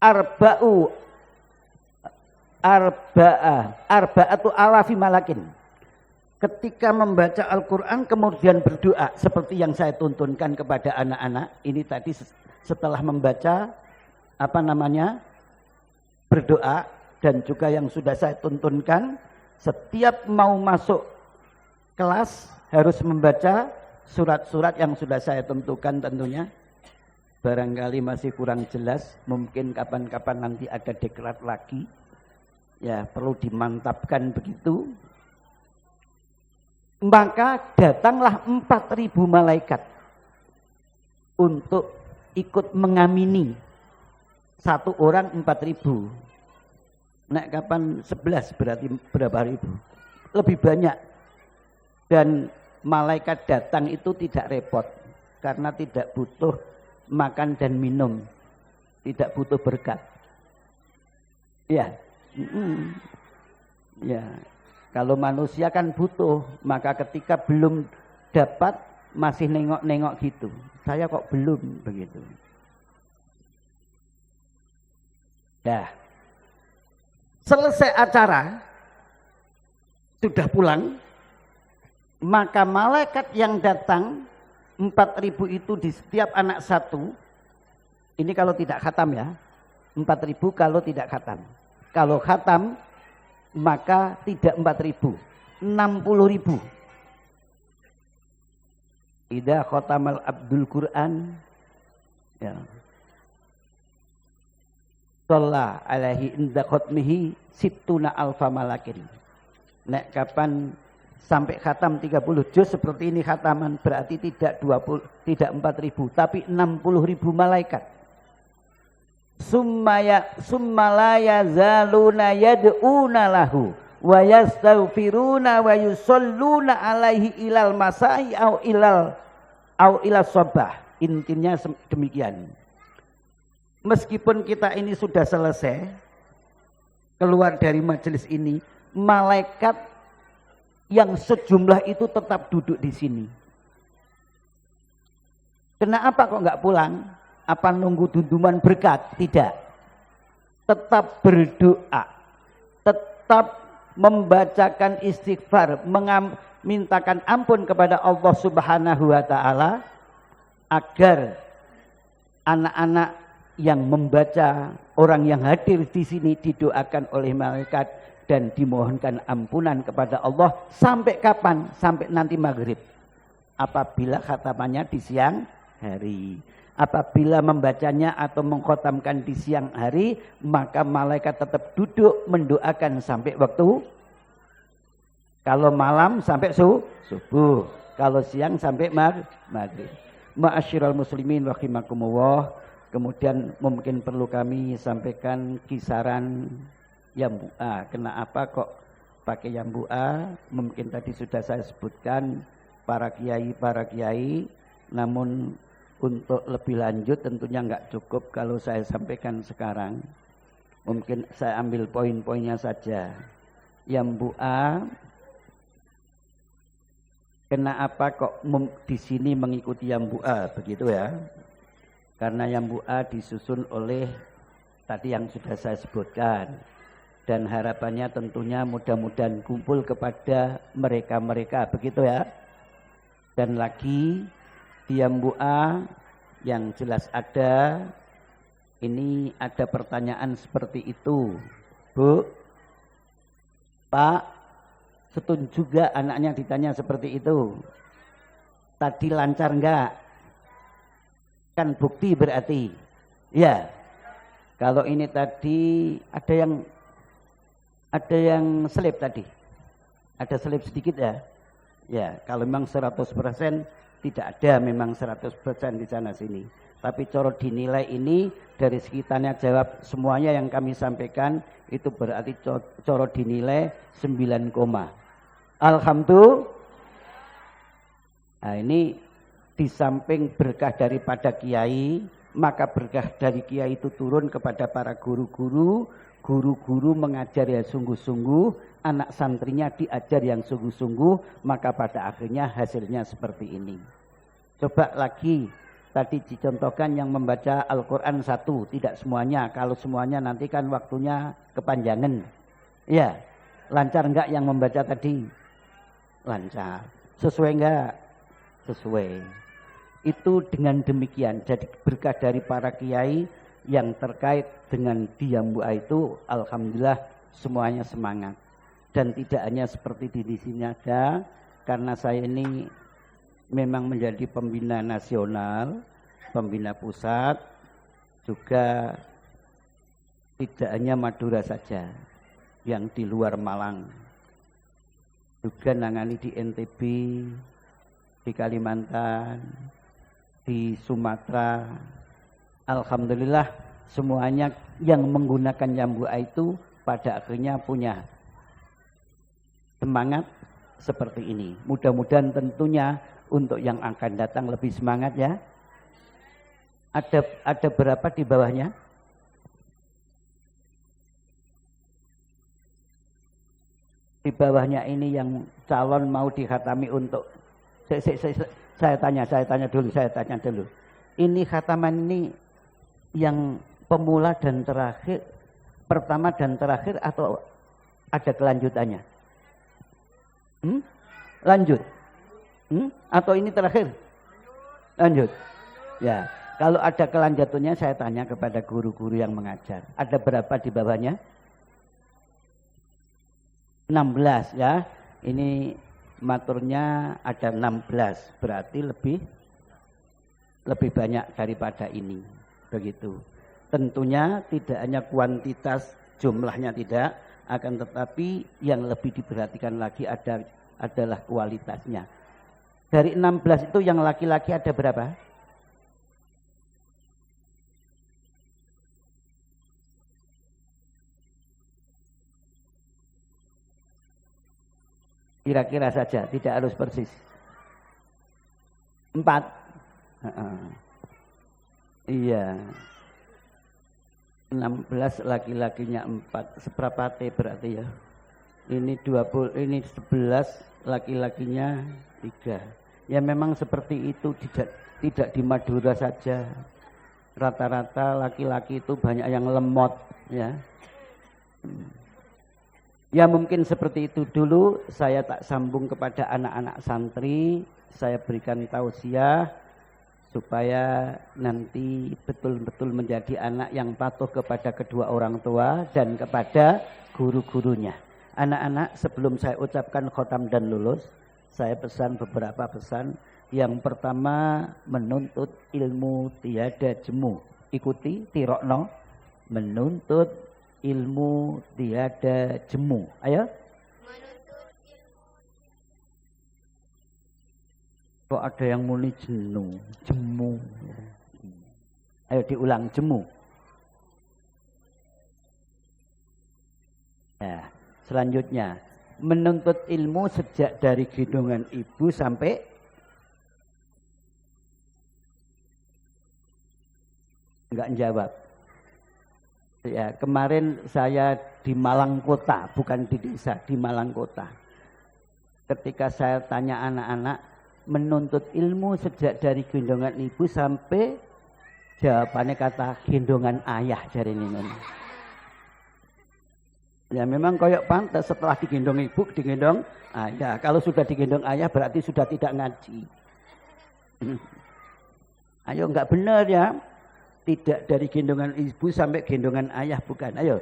arba'atu alafi malakin. Ketika membaca Al-Quran kemudian berdoa seperti yang saya tuntunkan kepada anak-anak. Ini tadi setelah membaca berdoa, dan juga yang sudah saya tuntunkan setiap mau masuk kelas harus membaca surat-surat yang sudah saya tentukan tentunya. Barangkali masih kurang jelas, mungkin kapan-kapan nanti ada deklat lagi. Ya, perlu dimantapkan begitu. Maka datanglah 4.000 malaikat untuk ikut mengamini. Satu orang 4.000. Nek kapan 11 berarti berapa ribu? Lebih banyak. Dan malaikat datang itu tidak repot karena tidak butuh makan dan minum, tidak butuh berkat. Ya, ya. Kalau manusia kan butuh, maka ketika belum dapat masih nengok-nengok gitu. Saya kok belum begitu. Dah. Selesai acara, sudah pulang, maka malaikat yang datang 4.000 itu di setiap anak satu. Ini kalau tidak khatam ya. 4.000 kalau tidak khatam. Kalau khatam maka tidak 4.000, 60.000. Idza khatamal abdul Quran, ya, shalla alaihi inda khatmihi sittuna alfa malakin. Nek kapan sampai khatam 30 juz seperti ini khataman, berarti tidak 4.000 tapi 60.000 malaikat. Summala yazaluna yad'una lahu wa yastaghfiruna wa yusalluna alaihi ilal masai au ilal sabah. Intinya demikian. Meskipun kita ini sudah selesai keluar dari majelis ini, malaikat yang sejumlah itu tetap duduk di sini. Kenapa kok enggak pulang? Apa nunggu dunduman berkat? Tidak. Tetap berdoa. Tetap membacakan istighfar, mintakan ampun kepada Allah Subhanahu wa Ta'ala agar anak-anak yang membaca, orang yang hadir di sini didoakan oleh malaikat dan dimohonkan ampunan kepada Allah. Sampai kapan? Sampai nanti maghrib. Apabila khatamannya di siang hari. Apabila membacanya atau mengkhatamkan di siang hari, maka malaikat tetap duduk mendoakan sampai waktu. Kalau malam sampai subuh. Kalau siang sampai maghrib. Ma'asyiral muslimin rahimakumullah. Kemudian mungkin perlu kami sampaikan kisaran yambu'a. Kenapa kok pakai yambu'a? Mungkin tadi sudah saya sebutkan para kiai. Namun untuk lebih lanjut tentunya enggak cukup kalau saya sampaikan sekarang. Mungkin saya ambil poin-poinnya saja. Yambu'a, kenapa kok di sini mengikuti yambu'a begitu ya? Karena yambu'a disusun oleh tadi yang sudah saya sebutkan. Dan harapannya tentunya mudah-mudahan kumpul kepada mereka-mereka begitu ya. Dan lagi di yambu'a yang jelas ada, ini ada pertanyaan seperti itu. Bu, Pak, Setun juga anaknya ditanya seperti itu. Tadi lancar enggak? Kan bukti berarti. Ya. Kalau ini tadi ada yang selip tadi. Ada selip sedikit ya. Ya, kalau memang 100% tidak ada memang 100% di sana sini. Tapi coro dinilai ini dari sekitarnya jawab semuanya yang kami sampaikan itu berarti coro dinilai 9, alhamdulillah. Nah, ini di samping berkah daripada kiai, maka berkah dari kiai itu turun kepada para guru-guru. Guru-guru mengajar yang sungguh-sungguh, anak santrinya diajar yang sungguh-sungguh, maka pada akhirnya hasilnya seperti ini. Coba lagi, tadi dicontohkan yang membaca Al-Quran 1, tidak semuanya. Kalau semuanya nanti kan waktunya kepanjangan. Ya, lancar enggak yang membaca tadi? Lancar. Sesuai enggak? Sesuai. Itu dengan demikian, jadi berkah dari para kiai yang terkait dengan Diambua itu, alhamdulillah semuanya semangat. Dan tidak hanya seperti di sini ada, karena saya ini memang menjadi pembina nasional, pembina pusat, juga tidak hanya Madura saja, yang di luar Malang. Juga nangani di NTB, di Kalimantan, di Sumatera. Alhamdulillah semuanya yang menggunakan Yambua itu pada akhirnya punya semangat seperti ini. Mudah-mudahan tentunya untuk yang akan datang lebih semangat ya. Ada berapa di bawahnya? Di bawahnya ini yang calon mau dikhatami untuk saya tanya dulu. Ini khataman ini yang pemula dan terakhir, pertama dan terakhir atau ada kelanjutannya? Lanjut? Atau ini terakhir? Lanjut? Ya, kalau ada kelanjutannya saya tanya kepada guru-guru yang mengajar. Ada berapa di bawahnya? 16 ya. Ini maturnya ada 16, berarti lebih banyak daripada ini. Begitu. Tentunya tidak hanya kuantitas jumlahnya tidak, akan tetapi yang lebih diperhatikan lagi adalah kualitasnya. Dari 16 itu yang laki-laki ada berapa? Kira-kira saja, tidak harus persis. 4. Iya. 16 laki-lakinya 4. Seberapa T berarti ya? Ini 20, ini 11 laki-lakinya 3. Ya memang seperti itu, tidak di Madura saja. Rata-rata laki-laki itu banyak yang lemot ya. Ya mungkin seperti itu dulu. Saya tak sambung kepada anak-anak santri, saya berikan tausiah supaya nanti betul-betul menjadi anak yang patuh kepada kedua orang tua dan kepada guru-gurunya. Anak-anak, sebelum saya ucapkan khotam dan lulus, saya pesan beberapa pesan. Yang pertama, menuntut ilmu tiada jemu. Ikuti, tirokno. Menuntut ilmu tiada jemu. Ayo. Kok ada yang muni jemu. Ayo diulang, jemu. Nah, selanjutnya, menuntut ilmu sejak dari gendongan ibu sampai enggak jawab. Ya, kemarin saya di Malang Kota, bukan di desa, di Malang Kota. Ketika saya tanya anak-anak, menuntut ilmu sejak dari gendongan ibu sampai jawabannya kata gendongan ayah jari ini. Ya memang koyok pantas setelah digendong ibu, digendong ayah. Kalau sudah digendong ayah berarti sudah tidak ngaji. Ayo enggak benar ya. Tidak dari gendongan ibu sampai gendongan ayah, bukan. Ayo,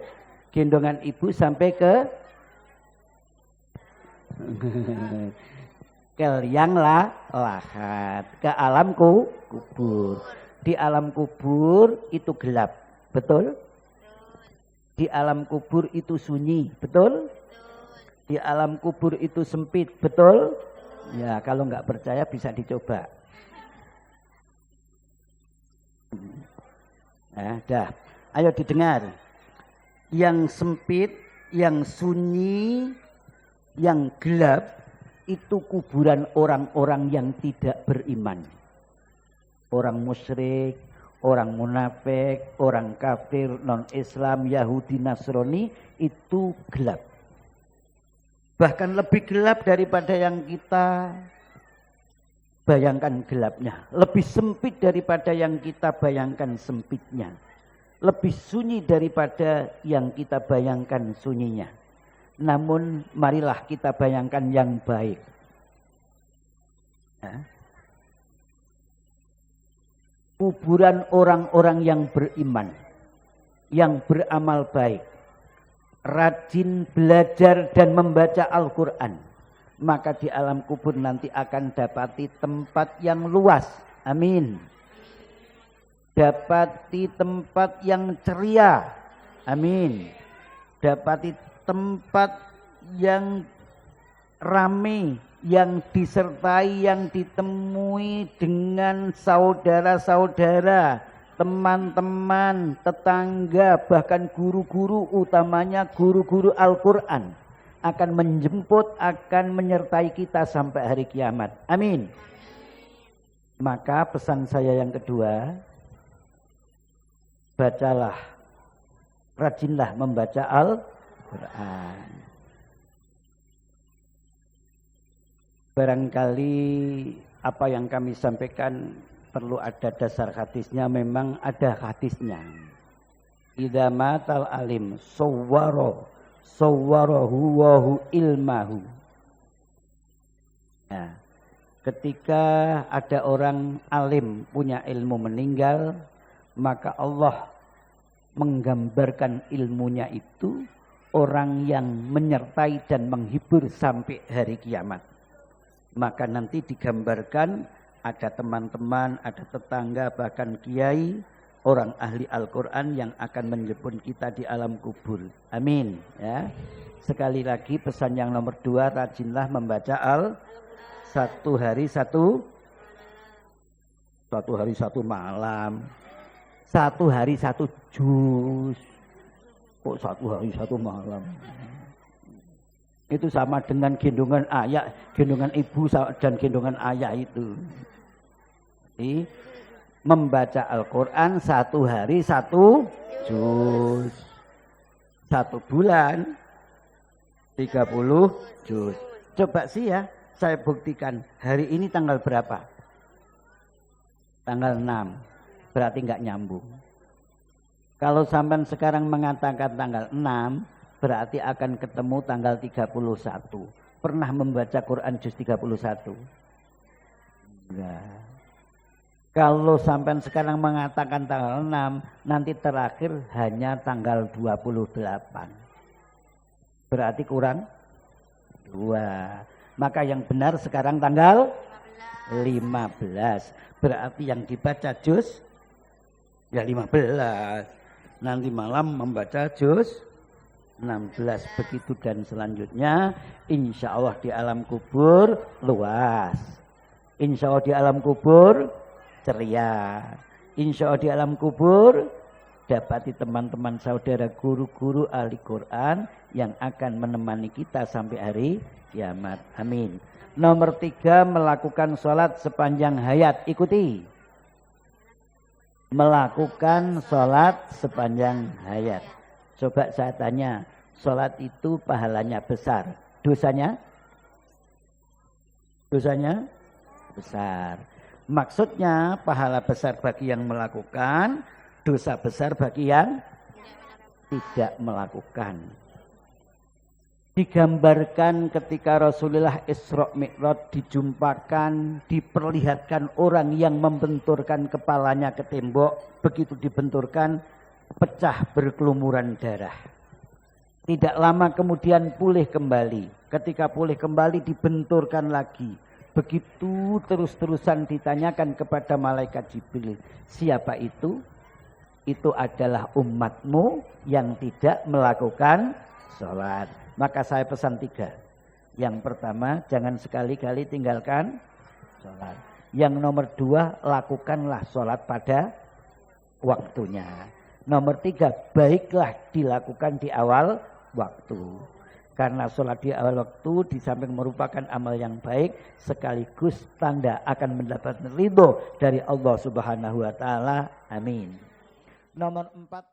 gendongan ibu sampai ke Kel yang lahat ke alam kubur. Di alam kubur itu gelap, betul? Di alam kubur itu sunyi, betul? Di alam kubur itu sempit, betul? Ya, kalau nggak percaya bisa dicoba. Nah, dah. Ayo didengar. Yang sempit, yang sunyi, yang gelap itu kuburan orang-orang yang tidak beriman. Orang musyrik, orang munafik, orang kafir, non-Islam, Yahudi, Nasrani itu gelap. Bahkan lebih gelap daripada yang kita bayangkan gelapnya. Lebih sempit daripada yang kita bayangkan sempitnya. Lebih sunyi daripada yang kita bayangkan sunyinya. Namun marilah kita bayangkan yang baik. Kuburan orang-orang yang beriman, yang beramal baik, rajin belajar dan membaca Al-Quran, maka di alam kubur nanti akan dapati tempat yang luas. Amin. Dapati tempat yang ceria. Amin. Dapati tempat yang ramai, yang disertai, yang ditemui dengan saudara-saudara, teman-teman, tetangga, bahkan guru-guru, utamanya guru-guru Al-Quran akan menjemput, akan menyertai kita sampai hari kiamat. Amin. Maka pesan saya yang kedua, bacalah, rajinlah membaca Al-Quran. Barangkali apa yang kami sampaikan perlu ada dasar hadisnya, memang ada hadisnya. Idza matal alim sawwarahu wa ilmahu. Nah, ketika ada orang alim punya ilmu meninggal, maka Allah menggambarkan ilmunya itu orang yang menyertai dan menghibur sampai hari kiamat. Maka nanti digambarkan ada teman-teman, ada tetangga, bahkan kiai, orang ahli Al-Quran yang akan menjemput kita di alam kubur. Amin. Ya. Sekali lagi pesan yang nomor 2, rajinlah membaca satu hari satu malam, satu hari satu juz. Kok satu hari satu malam? Itu sama dengan gendongan ayah, gendongan ibu dan gendongan ayah itu. Jadi, membaca Al-Quran satu hari satu juz. 1 bulan 30 juz. Coba sih ya, saya buktikan. Hari ini tanggal berapa? Tanggal 6. Berarti nggak nyambung. Kalau sampean sekarang mengatakan tanggal 6, berarti akan ketemu tanggal 31. Pernah membaca Quran juz 31? Enggak. Kalau sampai sekarang mengatakan tanggal 6, nanti terakhir hanya tanggal 28. Berarti kurang 2. Maka yang benar sekarang tanggal 15. Berarti yang dibaca juz ya 15. Nanti malam membaca juz 16, begitu dan selanjutnya. Insya Allah di alam kubur luas, insya Allah di alam kubur ceria, insya Allah di alam kubur dapati teman-teman saudara guru-guru ahli Quran yang akan menemani kita sampai hari kiamat. Amin. Nomor 3, melakukan sholat sepanjang hayat. Ikuti. Melakukan sholat sepanjang hayat. Coba saya tanya, sholat itu pahalanya besar, dosanya? Dosanya besar. Maksudnya pahala besar bagi yang melakukan, dosa besar bagi yang tidak melakukan. Digambarkan ketika Rasulullah Isra Mi'raj dijumpakan, diperlihatkan orang yang membenturkan kepalanya ke tembok, begitu dibenturkan pecah berkelumuran darah. Tidak lama kemudian pulih kembali. Ketika pulih kembali dibenturkan lagi. Begitu terus-terusan ditanyakan kepada malaikat Jibril. Siapa itu? Itu adalah umatmu yang tidak melakukan sholat. Maka saya pesan 3. Yang pertama, jangan sekali-kali tinggalkan sholat. Yang nomor 2, lakukanlah sholat pada waktunya. Nomor 3, baiklah dilakukan di awal waktu. Karena sholat di awal waktu di samping merupakan amal yang baik, sekaligus tanda akan mendapatkan ridho dari Allah Subhanahu wa taala. Amin. Nomor 4.